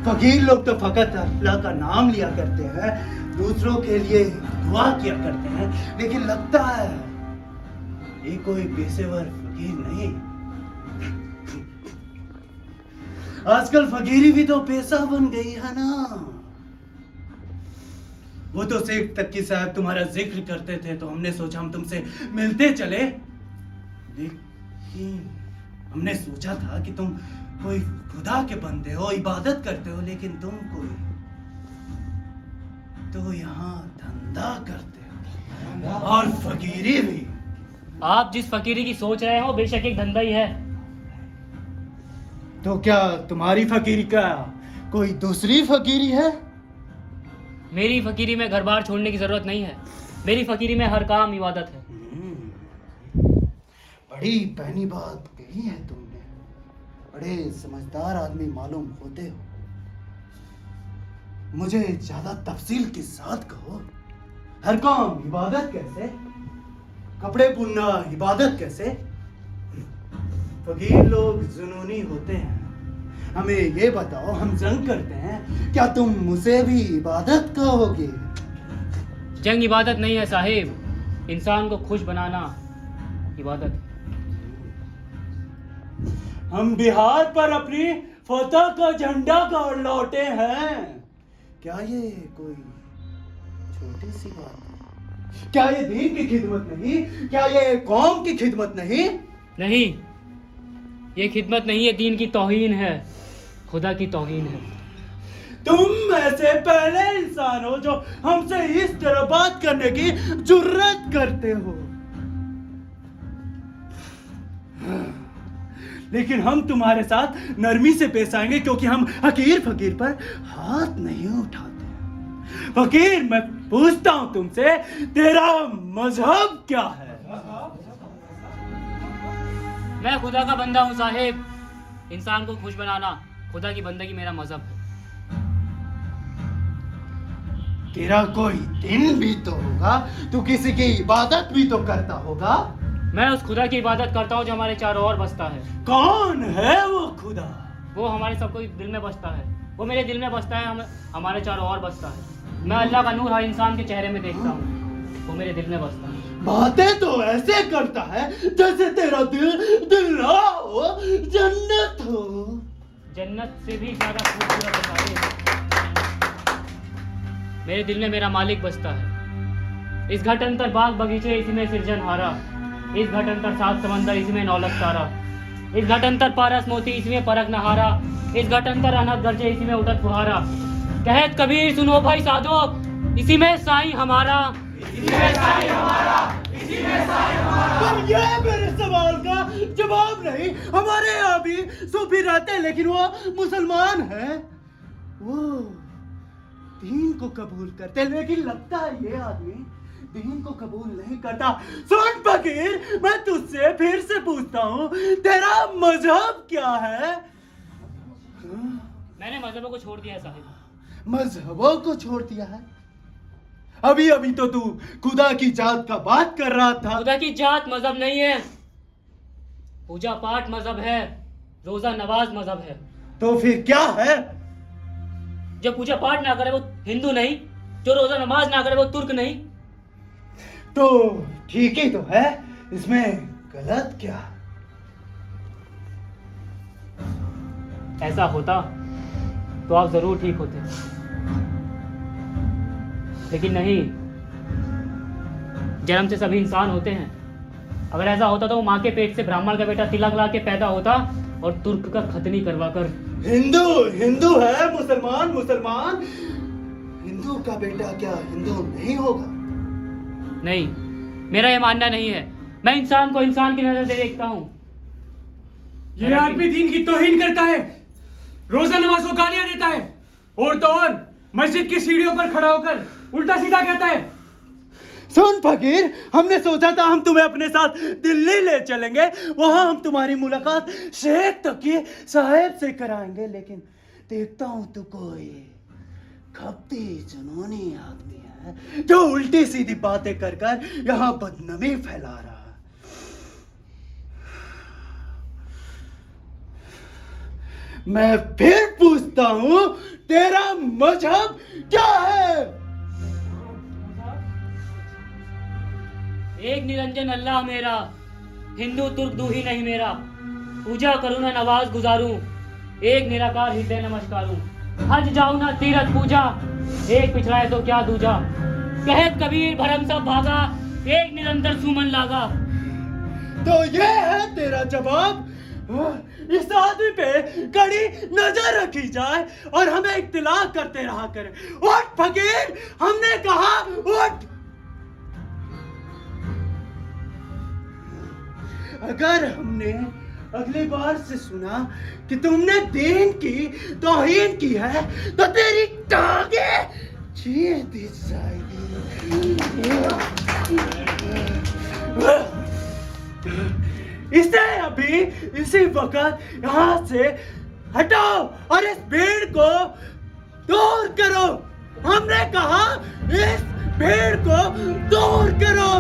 फकीर लोग तो फकत अल्लाह का नाम लिया करते हैं, दूसरों के लिए दुआ किया करते हैं, लेकिन लगता है ये कोई पेशेवर फकीर नहीं। आजकल फकीरी भी तो पेशा बन गई है ना। वो तो शेख तक्की साहब तुम्हारा जिक्र करते थे तो हमने सोचा हम तुमसे मिलते चले, लेकिन हमने सोचा था कि तुम कोई खुदा के बंदे हो, इबादत करते हो, लेकिन तुम कोई तो यहाँ धंधा करते हो और फकीरी भी। आप जिस फकीरी की सोच रहे हो बेशक एक धंधा ही है। तो क्या तुम्हारी फकीरी का कोई दूसरी फकीरी है? मेरी फकीरी में घर बार छोड़ने की जरूरत नहीं है। मेरी फकीरी में हर काम इबादत है। बड़ी पहली बात कही है तुमने। बड़े समझदार आदमी मालूम होते हो। मुझे ज्यादा तफसील के साथ कहो। हर काम इबादत कैसे? कपड़े बुनना इबादत कैसे? फकीर लोग जुनूनी होते हैं। हमें ये बताओ, हम जंग करते हैं, क्या तुम मुझे भी इबादत कहोगे? जंग इबादत नहीं है साहिब, इंसान को खुश बनाना इबादत है। हम बिहार पर अपनी फतह का झंडा गाड़ लौटे हैं। क्या ये कोई छोटी सी बात है? क्या ये दीन की खिदमत नहीं? क्या ये कौम की खिदमत नहीं? नहीं, ये खिदमत नहीं है, दीन की तौहीन है, खुदा की तौहीन है। तुम ऐसे पहले इंसान हो जो हमसे इस तरह बात करने की जुर्रत करते हो। लेकिन हम तुम्हारे साथ नरमी से पेश आएंगे, क्योंकि हम हकीर फकीर पर हाथ नहीं उठाते। फकीर, मैं पूछता हूं तुमसे, तेरा मजहब क्या है? मैं खुदा का बंदा हूँ साहिब। इंसान को खुश बनाना खुदा की बंदगी मेरा मजहब है। तेरा कोई दिन भी तो होगा, तू किसी की इबादत भी तो करता होगा। मैं उस खुदा की इबादत करता हूँ जो हमारे चारों ओर बसता है। कौन है वो खुदा? वो हमारे सबको दिल में बसता है। वो मेरे दिल में बसता है, हमारे चारों ओर बसता है। मैं अल्लाह का नूर हर इंसान के चेहरे में देखता हूँ। वो मेरे दिल में बसता है। बातें तो ऐसे करता है जैसे तेरा दिल ना हो, जन्नत हो। जन्नत से भी ज्यादा खूबसूरत है। मेरे दिल में मेरा मालिक बसता है। इस घट अंतर बाग बगीचे इसी में सिरजनहारा, इस घट अंतर सात समंदर इसी में नौलख तारा, इस घट अंतर पारस मोती इसी में परख नहारा, इस घट अंतर अनहद गरजे इसी में उठत फुहारा। कहत कबीर सुनो भाई साधो, इसी में साईं हमारा, इसी में साईं हमारा, इसी में साईं हमारा। पर ये मेरे सवाल का जवाब नहीं। हमारे यहाँ भी सूफी रहते हैं, लेकिन वो मुसलमान हैं। वो दीन को कबूल करते, लेकिन लगता है ये आदमी दीन को कबूल नहीं करता। सुन फकीर, मैं तुझसे फिर से पूछता हूँ, तेरा मजहब क्या है? मैंने मजहबों को छोड़ दिया है साहिब। मजहबों को छोड़ दिया है? अभी अभी तो तू खुदा की जात का बात कर रहा था। खुदा की जात मजहब नहीं है, पूजा पाठ मजहब है, रोजा नमाज मजहब है। तो फिर क्या है? जो पूजा पाठ ना करे वो हिंदू नहीं, जो रोजा नमाज ना करे वो तुर्क नहीं। तो ठीक ही तो है, इसमें गलत क्या? ऐसा होता तो आप जरूर ठीक होते, लेकिन नहीं। जन्म से सभी इंसान होते हैं। अगर ऐसा होता तो वो माँ के पेट से ब्राह्मण का बेटा तिलक ला के पैदा होता और तुर्क का खतनी करवाकर। हिंदू हिंदू है, मुसलमान मुसलमान। हिंदू का बेटा क्या हिंदू नहीं होगा? नहीं, मेरा ये मानना नहीं है। मैं इंसान को इंसान की नजर से देखता हूँ। ये आदमी दीन की तौहीन करता है, रोजा नमाज को गालियां देता है, और तो और मस्जिद की सीढ़ियों पर खड़ा होकर उल्टा सीधा कहता है। सुन फकीर, हमने सोचा था हम तुम्हें अपने साथ दिल्ली ले चलेंगे, वहां हम तुम्हारी मुलाकात शेख तकी साहब से कराएंगे, लेकिन देखता हूं तू कोई खपती जुनूनी आदमी है जो उल्टी सीधी बातें कर कर यहाँ बदनामी फैला रहा है। मैं फिर पूछता हूँ, तेरा मजहब क्या है? एक निरंजन अल्लाह मेरा, हिंदू तुर्क दू ही नहीं मेरा। पूजा करूँ ना नवाज गुजारूं, एक निराकार हृदय नमस्कारूं। हज जाऊं ना तीरथ पूजा, एक पिछड़ाए तो क्या दूजा। कहत कबीर भरम सब भागा, एक निरंतर सुमन लागा। तो ये है तेरा जवाब? इस आदमी पे कड़ी नजर रखी जाए और हमें इत्तला करते रहा करे। उठ फकीर, हमने कहा उठ। अगर हमने अगली बार से सुना कि तुमने दीन की तौहीन की है तो तेरी टांगें चीर दी जाएगी। इसे अभी इसी वक्त यहाँ से हटाओ और इस भीड़ को दूर करो। हमने कहा इस भीड़ को दूर करो।